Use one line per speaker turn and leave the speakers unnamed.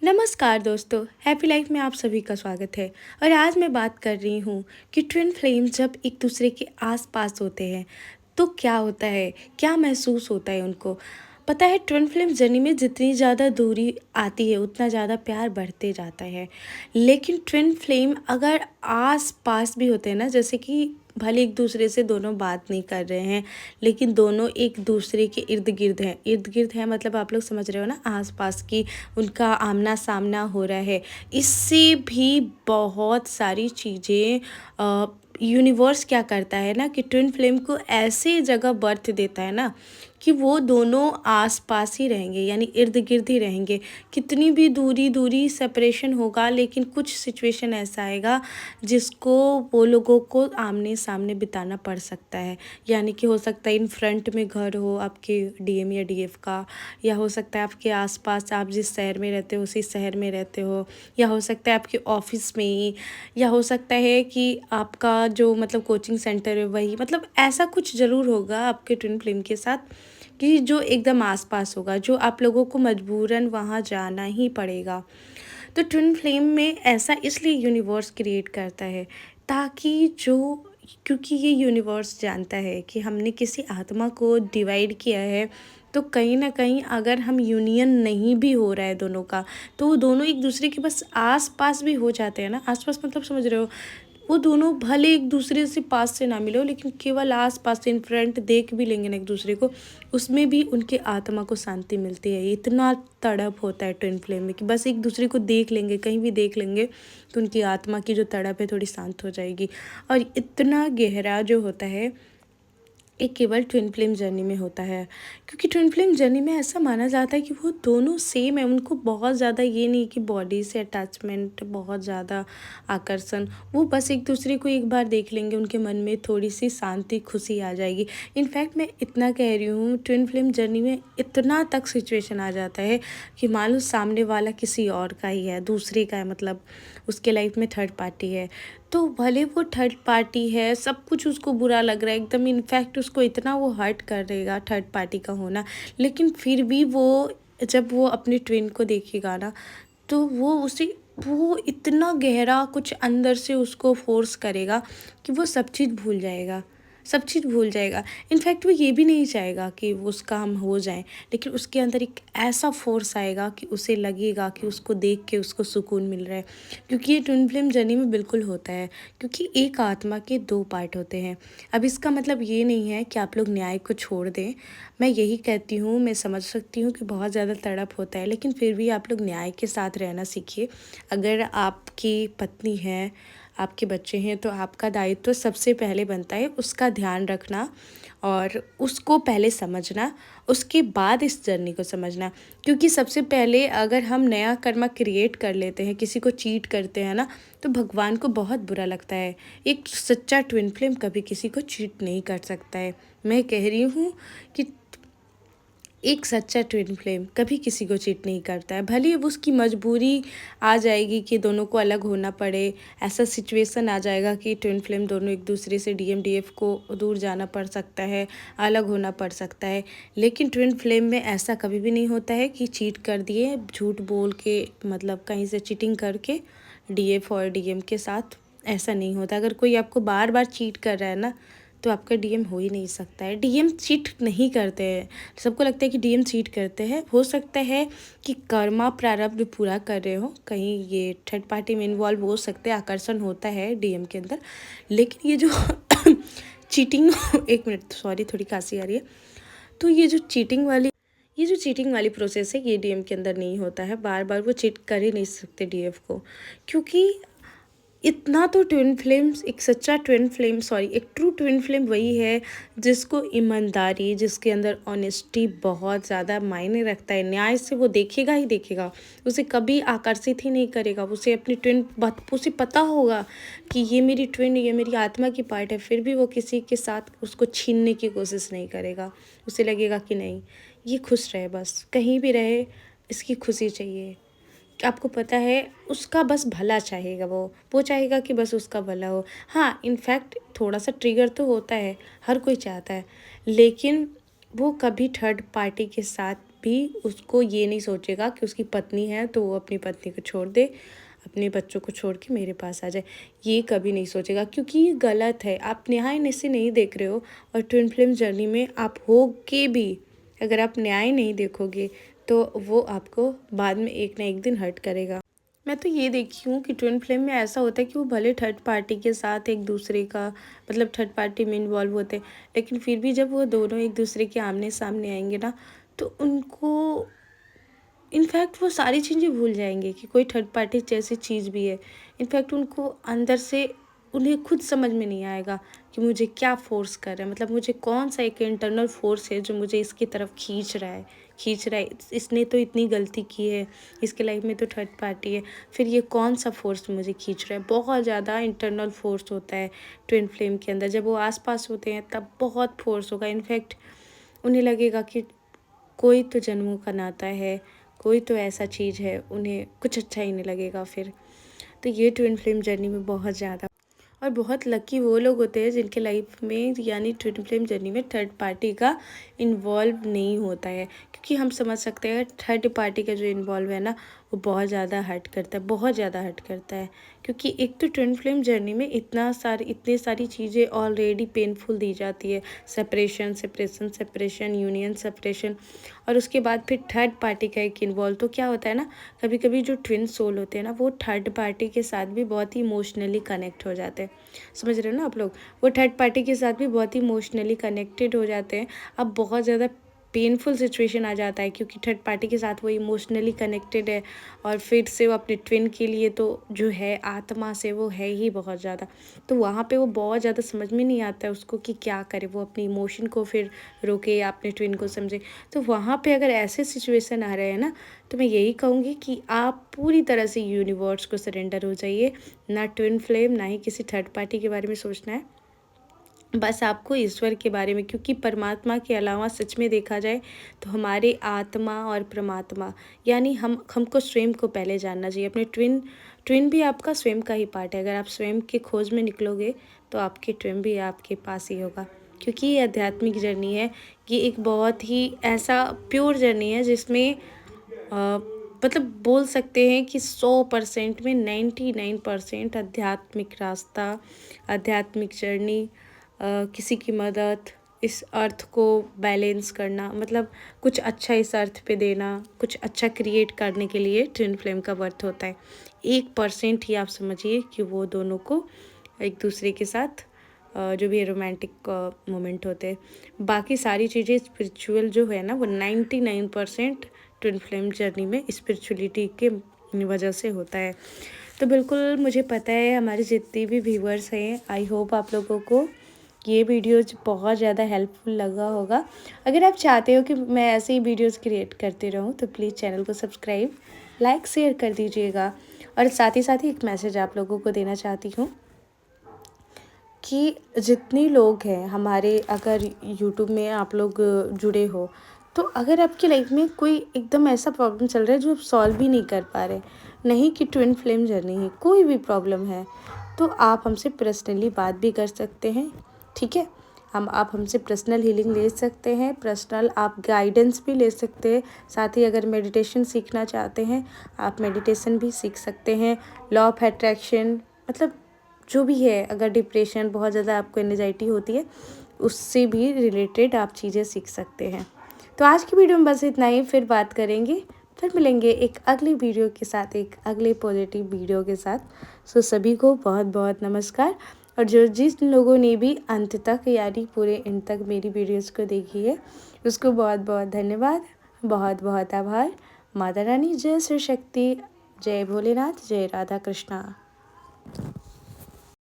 नमस्कार दोस्तों, happy life में आप सभी का स्वागत है। और आज मैं बात कर रही हूँ कि ट्विन फ्लेम जब एक दूसरे के आस-पास होते हैं, तो क्या होता है? क्या महसूस होता है उनको? पता है ट्विन फ्लेम जर्नी में जितनी ज़्यादा दूरी आती है, उतना ज़्यादा प्यार बढ़ते जाता है। लेकिन ट्विन फ्लेम अगर आस-पास भी होते हैं ना, जैसे कि भले एक दूसरे से दोनों बात नहीं कर रहे हैं, लेकिन दोनों एक दूसरे के इर्द-गिर्द हैं। इर्द-गिर्द है मतलब आप लोग समझ रहे हो ना, आस-पास की उनका आमना-सामना हो रहा है। इससे भी बहुत सारी चीज़ें यूनिवर्स क्या करता है ना कि ट्विन फ्लेम को ऐसे जगह बर्थ देता है ना कि वो दोनों आस-पास ही रहेंगे, यानी इर्द-गिर्द ही रहेंगे। कितनी भी दूरी सेपरेशन होगा, लेकिन कुछ सिचुएशन ऐसा आएगा जिसको वो लोगों को आमने-सामने बिताना पड़ सकता है। यानी कि हो सकता है इन फ्रंट में घर हो आपके डीएम या डीएफ का, या हो सकता है आपके आस-पास आप जिस शहर में रहते हो उसी शहर में रहते हो, या हो सकता है आपके ऑफ़िस में ही, या हो सकता है कि आपका जो मतलब कोचिंग सेंटर है वही, मतलब ऐसा कुछ ज़रूर होगा आपके ट्विन फ्लेम के साथ कि जो एकदम आस-पास होगा, जो आप लोगों को मजबूरन वहाँ जाना ही पड़ेगा। तो ट्विन फ्लेम में ऐसा इसलिए यूनिवर्स क्रिएट करता है ताकि जो, क्योंकि ये यूनिवर्स जानता है कि हमने किसी आत्मा को डिवाइड किया है, तो कहीं न कहीं अगर हम यूनियन नहीं भी हो रहा है दोनों का, तो वो दोनों एक दूसरे के बस आस-पास भी हो जाते हैं ना, आस-पास मतलब समझ रहे हो? वो दोनों भले एक दूसरे से पास से ना मिले हो, लेकिन केवल आस-पास इन फ्रंट देख भी लेंगे ना एक दूसरे को, उसमें भी उनके आत्मा को शांति मिलती है। इतना तड़प होता है ट्विन फ्लेम में कि बस एक दूसरे को देख लेंगे, कहीं भी देख लेंगे, तो उनकी आत्मा की जो तड़प है थोड़ी शांत हो जाएगी। और इतना गहरा जो होता है, ये केवल ट्विन फ्लेम जर्नी में होता है, क्योंकि ट्विन फ्लेम जर्नी में ऐसा माना जाता है कि वो दोनों सेम है। उनको बहुत ज़्यादा ये नहीं कि बॉडी से अटैचमेंट, बहुत ज़्यादा आकर्षण, वो बस एक दूसरे को एक बार देख लेंगे, उनके मन में थोड़ी सी शांति खुशी आ जाएगी। इनफैक्ट मैं इतना कह रही हूँ, ट्विन फ्लेम जर्नी में इतना तक सिचुएशन आ जाता है कि मान लो सामने वाला किसी और का ही है, दूसरे का है, मतलब उसके लाइफ में थर्ड पार्टी है, तो भले वो थर्ड पार्टी है, सब कुछ उसको बुरा लग रहा है एकदम, इनफैक्ट उसको इतना वो हर्ट कर देगा थर्ड पार्टी का होना, लेकिन फिर भी वो जब वो अपने ट्विन को देखेगा ना, तो वो इतना गहरा कुछ अंदर से उसको फ़ोर्स करेगा कि वो सब चीज़ भूल जाएगा, सब चीज़ भूल जाएगा। इनफैक्ट वो ये भी नहीं चाहेगा कि वो उसका हम हो जाएँ, लेकिन उसके अंदर एक ऐसा फ़ोर्स आएगा कि उसे लगेगा कि उसको देख के उसको सुकून मिल रहा है। क्योंकि ये ट्विन फ्लेम जर्नी में बिल्कुल होता है, क्योंकि एक आत्मा के 2 पार्ट होते हैं। अब इसका मतलब ये नहीं है कि आप लोग न्याय को छोड़ दें। मैं यही कहती हूँ, मैं समझ सकती हूँ कि बहुत ज़्यादा तड़प होता है, लेकिन फिर भी आप लोग न्याय के साथ रहना सीखिए। अगर आपकी पत्नी है, आपके बच्चे हैं, तो आपका दायित्व तो सबसे पहले बनता है उसका ध्यान रखना और उसको पहले समझना, उसके बाद इस जर्नी को समझना। क्योंकि सबसे पहले अगर हम नया कर्मा क्रिएट कर लेते हैं, किसी को चीट करते हैं ना, तो भगवान को बहुत बुरा लगता है। एक सच्चा ट्विन फ्लेम कभी किसी को चीट नहीं कर सकता है। मैं कह रही हूँ कि एक सच्चा ट्विन फ्लेम कभी किसी को चीट नहीं करता है। भले वो उसकी मजबूरी आ जाएगी कि दोनों को अलग होना पड़े, ऐसा सिचुएशन आ जाएगा कि ट्विन फ्लेम दोनों एक दूसरे से डीएम डीएफ को दूर जाना पड़ सकता है, अलग होना पड़ सकता है। लेकिन ट्विन फ्लेम में ऐसा कभी भी नहीं होता है कि चीट कर दिए, झूठ बोल के, मतलब कहीं से चीटिंग करके डीएफ और डीएम के साथ, ऐसा नहीं होता। अगर कोई आपको बार बार चीट कर रहा है ना, तो आपका डीएम हो ही नहीं सकता है। डीएम चीट नहीं करते हैं। सबको लगता है कि डीएम चीट करते हैं। हो सकता है कि कर्मा प्रारब्ध पूरा कर रहे हो, कहीं ये थर्ड पार्टी में इन्वॉल्व हो सकते हैं, आकर्षण होता है डीएम के अंदर। लेकिन ये जो चीटिंग एक मिनट सॉरी, थोड़ी खांसी आ रही है। तो ये जो चीटिंग वाली प्रोसेस है, ये डीएम के अंदर नहीं होता है। बार बार वो चीट कर ही नहीं सकते डीएफ को, क्योंकि इतना तो ट्विन फ्लेम्स, एक सच्चा ट्विन फ्लेम, सॉरी, एक ट्रू ट्विन फ्लेम वही है जिसको ईमानदारी, जिसके अंदर ऑनेस्टी बहुत ज़्यादा मायने रखता है। न्याय से वो देखेगा ही देखेगा, उसे कभी आकर्षित ही नहीं करेगा। उसे अपनी ट्विन बात, उसे पता होगा कि ये मेरी ट्विन, ये मेरी आत्मा की पार्ट है, फिर भी वो किसी के साथ उसको छीनने की कोशिश नहीं करेगा। उसे लगेगा कि नहीं, ये खुश रहे, बस कहीं भी रहे, इसकी खुशी चाहिए। आपको पता है, उसका बस भला चाहेगा, वो चाहेगा कि बस उसका भला हो। हाँ, इनफैक्ट थोड़ा सा ट्रिगर तो होता है, हर कोई चाहता है, लेकिन वो कभी थर्ड पार्टी के साथ भी उसको ये नहीं सोचेगा कि उसकी पत्नी है तो वो अपनी पत्नी को छोड़ दे, अपने बच्चों को छोड़ के मेरे पास आ जाए। ये कभी नहीं सोचेगा, क्योंकि ये गलत है। आप न्याय से नहीं देख रहे हो, और ट्विन फ्लेम जर्नी में आप हो के भी अगर आप न्याय नहीं देखोगे तो वो आपको बाद में एक ना एक दिन हर्ट करेगा। मैं तो ये देखी हूँ कि ट्विन फ्लेम में ऐसा होता है कि वो भले थर्ड पार्टी के साथ एक दूसरे का मतलब थर्ड पार्टी में इन्वॉल्व होते हैं, लेकिन फिर भी जब वो दोनों एक दूसरे के आमने सामने आएंगे ना, तो उनको इनफैक्ट वो सारी चीज़ें भूल जाएंगे कि कोई थर्ड पार्टी जैसी चीज़ भी है। इनफैक्ट उनको अंदर से उन्हें खुद समझ में नहीं आएगा कि मुझे क्या फ़ोर्स कर रहा है, मतलब मुझे कौन सा एक इंटरनल फोर्स है जो मुझे इसकी तरफ खींच रहा है। इसने तो इतनी गलती की है, इसके लाइफ में तो थर्ड पार्टी है, फिर ये कौन सा फोर्स मुझे खींच रहा है। बहुत ज़्यादा इंटरनल फोर्स होता है ट्विन फ्लेम के अंदर। जब वो आसपास होते हैं तब बहुत फोर्स होगा। इनफैक्ट उन्हें लगेगा कि कोई तो जन्मों का नाता है, कोई तो ऐसा चीज़ है, उन्हें कुछ अच्छा ही नहीं लगेगा फिर। तो ये ट्विन फ्लेम जर्नी में बहुत ज़्यादा, और बहुत लकी वो लोग होते हैं जिनके लाइफ में यानी ट्विन फ्लेम जर्नी में थर्ड पार्टी का इन्वॉल्व नहीं होता है, क्योंकि हम समझ सकते हैं थर्ड पार्टी का जो इन्वॉल्व है ना, वो बहुत ज़्यादा हर्ट करता है, बहुत ज़्यादा हर्ट करता है। क्योंकि एक तो ट्विन फ्लेम जर्नी में इतनी सारी चीज़ें ऑलरेडी पेनफुल दी जाती है, सेपरेशन, यूनियन सेपरेशन, और उसके बाद फिर थर्ड पार्टी का एक इन्वॉल्व। तो क्या होता है ना, कभी कभी जो ट्विन सोल होते हैं ना, वो थर्ड पार्टी के साथ भी बहुत ही इमोशनली कनेक्ट हो जाते हैं। समझ रहे हो ना आप लोग, वो थर्ड पार्टी के साथ भी बहुत ही इमोशनली कनेक्टेड हो जाते हैं। अब बहुत ज़्यादा पेनफुल सिचुएशन आ जाता है, क्योंकि थर्ड पार्टी के साथ वो इमोशनली कनेक्टेड है, और फिर से वो अपने ट्विन के लिए तो जो है आत्मा से वो है ही बहुत ज़्यादा। तो वहाँ पे वो बहुत ज़्यादा समझ में नहीं आता है उसको कि क्या करे, वो अपनी इमोशन को फिर रोके या अपने ट्विन को समझे। तो वहाँ पे अगर ऐसे सिचुएशन आ रहे हैं ना, तो मैं यही कहूँगी कि आप पूरी तरह से यूनिवर्स को सरेंडर हो जाइए। ना ट्विन फ्लेम, ना ही किसी थर्ड पार्टी के बारे में सोचना है, बस आपको ईश्वर के बारे में। क्योंकि परमात्मा के अलावा सच में देखा जाए तो हमारे आत्मा और परमात्मा यानी हमको स्वयं को पहले जानना चाहिए। अपने ट्विन भी आपका स्वयं का ही पार्ट है। अगर आप स्वयं के खोज में निकलोगे तो आपके ट्विन भी आपके पास ही होगा। क्योंकि ये आध्यात्मिक जर्नी है, ये एक बहुत ही ऐसा प्योर जर्नी है जिसमें मतलब बोल सकते हैं कि 100% में 99% आध्यात्मिक रास्ता, आध्यात्मिक जर्नी, किसी की मदद, इस अर्थ को बैलेंस करना, मतलब कुछ अच्छा इस अर्थ पे देना, कुछ अच्छा क्रिएट करने के लिए ट्विन फ्लेम का बर्थ होता है। 1% ही आप समझिए कि वो दोनों को एक दूसरे के साथ जो भी रोमांटिक मोमेंट होते हैं। बाकी सारी चीज़ें स्पिरिचुअल जो है ना, वो 99% ट्विन फ्लेम जर्नी में स्पिरिचुअलिटी के वजह से होता है। तो बिल्कुल मुझे पता है हमारे जितने भी व्यूअर्स हैं, आई होप आप लोगों को ये वीडियोज़ बहुत ज़्यादा हेल्पफुल लगा होगा। अगर आप चाहते हो कि मैं ऐसे ही वीडियोज़ क्रिएट करते रहूँ तो प्लीज़ चैनल को सब्सक्राइब, लाइक, शेयर कर दीजिएगा। और साथ ही एक मैसेज आप लोगों को देना चाहती हूँ कि जितने लोग हैं हमारे, अगर यूट्यूब में आप लोग जुड़े हो, तो अगर आपकी लाइफ में कोई एकदम ऐसा प्रॉब्लम चल रहा है जो आप सॉल्व भी नहीं कर पा रहे, नहीं कि ट्विन फ्लेम जर्नी है, कोई भी प्रॉब्लम है, तो आप हमसे पर्सनली बात भी कर सकते हैं। ठीक है, आप हमसे पर्सनल हीलिंग ले सकते हैं, पर्सनल आप गाइडेंस भी ले सकते हैं। साथ ही अगर मेडिटेशन सीखना चाहते हैं, आप मेडिटेशन भी सीख सकते हैं। लॉ ऑफ अट्रैक्शन, मतलब जो भी है, अगर डिप्रेशन, बहुत ज़्यादा आपको एंजाइटी होती है, उससे भी रिलेटेड आप चीज़ें सीख सकते हैं। तो आज की वीडियो में बस इतना ही, फिर बात करेंगे, फिर मिलेंगे एक अगली वीडियो के साथ, एक अगले पॉजिटिव वीडियो के साथ। सो सभी को बहुत बहुत नमस्कार। और जिन लोगों ने भी अंत तक यानी पूरे एंड तक मेरी वीडियोस को देखी है, उसको बहुत बहुत धन्यवाद, बहुत बहुत आभार। माता रानी जय श्री शक्ति, जय भोलेनाथ, जय राधा कृष्णा।